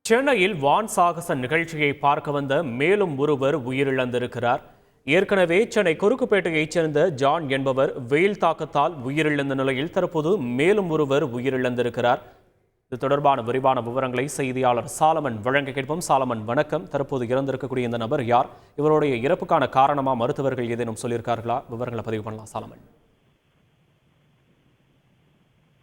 சென்னையில் வான் சாகச நிகழ்ச்சியை பார்க்க வந்த மேலும் ஒருவர் உயிரிழந்திருக்கிறார். ஏற்கனவே சென்னை குறுக்குப்பேட்டையைச் சேர்ந்த ஜான் என்பவர் வெயில் தாக்கத்தால் உயிரிழந்த நிலையில் தற்போது மேலும் ஒருவர் உயிரிழந்திருக்கிறார். இது தொடர்பான விரிவான விவரங்களை செய்தியாளர் சாலமன் வழங்க கேட்போம். சாலமன், வணக்கம். தற்போது இறந்திருக்கக்கூடிய இந்த நபர் யார்? இவருடைய இறப்புக்கான காரணமா மருத்துவர்கள் ஏதேனும் சொல்லியிருக்கார்களா? விவரங்களை பதிவு பண்ணலாம் சாலமன்.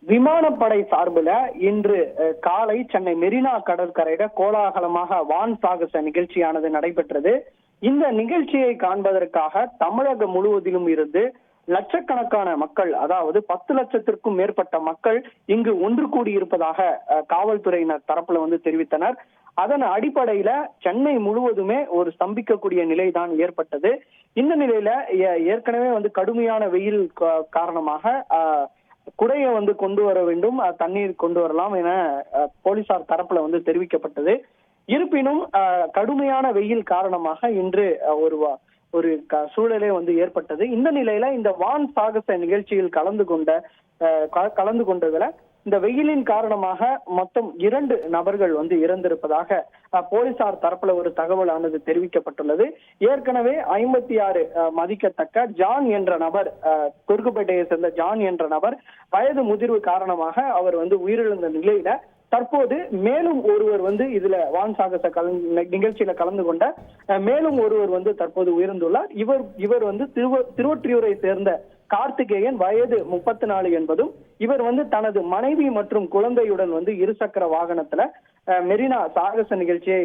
விமானப்படை சார்பில் இன்று காலை சென்னை மெரினா கடற்கரையில கோலாகலமாக வான் சாகச நிகழ்ச்சியானது நடைபெற்றது. இந்த நிகழ்ச்சியை காண்பதற்காக தமிழகம் முழுவதிலும் இருந்து லட்சக்கணக்கான மக்கள், அதாவது 10 லட்சத்திற்கும் மேற்பட்ட மக்கள் இங்கு ஒன்று கூடியிருப்பதாக காவல்துறையினர் தரப்புல தெரிவித்தனர். அதன் அடிப்படையில சென்னை முழுவதுமே ஒரு ஸ்தம்பிக்கக்கூடிய நிலைதான் ஏற்பட்டது. இந்த நிலையில ஏற்கனவே கடுமையான வெயில் காரணமாக குடையை கொண்டு வர வேண்டும், தண்ணீர் கொண்டு வரலாம் என போலீசார் தரப்புல தெரிவிக்கப்பட்டது. இருப்பினும் கடுமையான வெயில் காரணமாக இன்று ஒரு சூழலே ஏற்பட்டது. இந்த நிலையில இந்த வான் சாகச நிகழ்ச்சியில் கலந்து கொண்டதுல இந்த வெயிலின் காரணமாக மொத்தம் 2 நபர்கள் இறந்திருப்பதாக போலீசார் தரப்புல ஒரு தகவலானது தெரிவிக்கப்பட்டுள்ளது. ஏற்கனவே 56 மதிக்கத்தக்க ஜான் என்ற நபர், குறுக்குப்பேட்டையை சேர்ந்த ஜான் என்ற நபர் வயது முதிர்வு காரணமாக அவர் உயிரிழந்த நிலையில தற்போது மேலும் ஒருவர் இதுல வான் சாகச நிகழ்ச்சியில கலந்து கொண்ட மேலும் ஒருவர் தற்போது உயிர்ந்துள்ளார். இவர் திருவொற்றியூரை சேர்ந்த கார்த்திகேயன், வயது 34 என்பதும் இவர் தனது மனைவி மற்றும் குழந்தையுடன் இருசக்கர வாகனத்துல மெரினா சாகச நிகழ்ச்சியை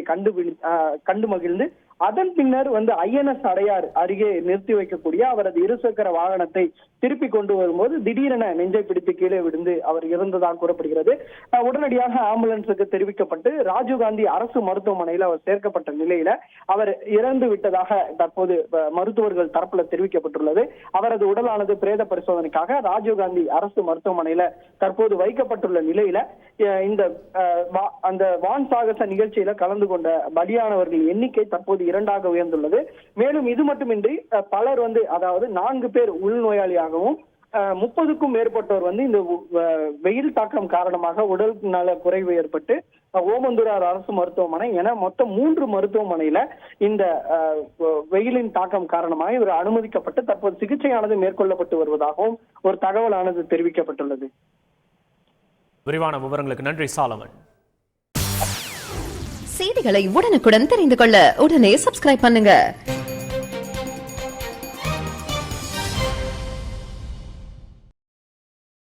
கண்டு மகிழ்ந்து அதன் பின்னர் INS அடையார் அருகே நிறுத்தி வைக்கக்கூடிய அவரது இருசக்கர வாகனத்தை திருப்பி கொண்டு வரும்போது திடீரென நெஞ்சை பிடித்து கீழே விழுந்து அவர் இறந்ததாக கூறப்படுகிறது. உடனடியாக ஆம்புலன்ஸுக்கு தெரிவிக்கப்பட்டு ராஜீவ்காந்தி அரசு மருத்துவமனையில் அவர் சேர்க்கப்பட்ட நிலையில அவர் இறந்து விட்டதாக தற்போது மருத்துவர்கள் தரப்புல தெரிவிக்கப்பட்டுள்ளது. அவரது உடலானது பிரேத பரிசோதனைக்காக ராஜீவ்காந்தி அரசு மருத்துவமனையில தற்போது வைக்கப்பட்டுள்ள நிலையில இந்த அந்த வான் சாகச நிகழ்ச்சியில கலந்து கொண்ட பலியானவர்கள் எண்ணிக்கை தற்போது 2ஆக உயர்ந்துள்ளது. மேலும் இது மட்டுமின்றி பலர் அதாவது 4 பேர் உள்நோயாளியாகவும் 30க்கும் மேற்பட்டோர் இந்த வெயில் தாக்கம் காரணமாக உடல் நல குறைவு ஏற்பட்டு ஓமந்தூரார் அரசு மருத்துவமனை என மொத்தம் 3 மருத்துவமனையில இந்த வெயிலின் தாக்கம் காரணமாக இவர் அனுமதிக்கப்பட்டு தற்போது சிகிச்சையானது மேற்கொள்ளப்பட்டு வருவதாகவும் ஒரு தகவலானது தெரிவிக்கப்பட்டுள்ளது. விரிவான விவரங்களுக்கு நன்றி சாலமன். செய்திகளை உடனுக்குடன் தெரிந்து கொள்ள உடனே சப்ஸ்கிரைப் பண்ணுங்க.